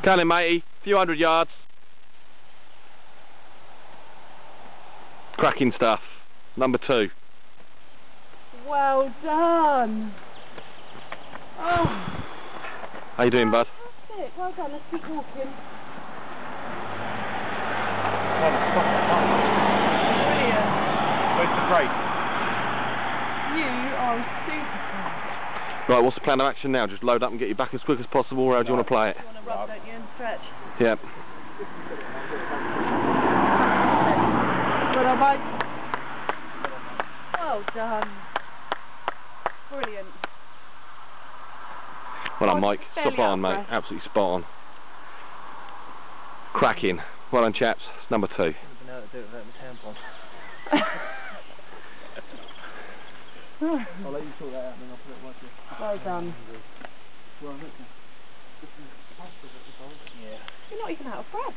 Come in, matey. Few hundred yards. Cracking stuff. Number 2. Well done. Oh. How you doing, bud? Fantastic. Well done. Let's keep walking. Brilliant. Where's the break? You are a superstar. Right, what's the plan of action now? Just load up and get you back as quick as possible, or how do you want to play it? You want to rub, don't you, and stretch? Yep. Well done, Mike. Well done. Brilliant. Well done, Mike. Fairly Spot on, mate. out of breath. Absolutely spot on. Cracking. Well done, chaps. It's number 2. I don't know how to do it without my tampon. I'll let you sort that out and then I'll put it right here. Well done. Well, look. Yeah. You're not even out of breath.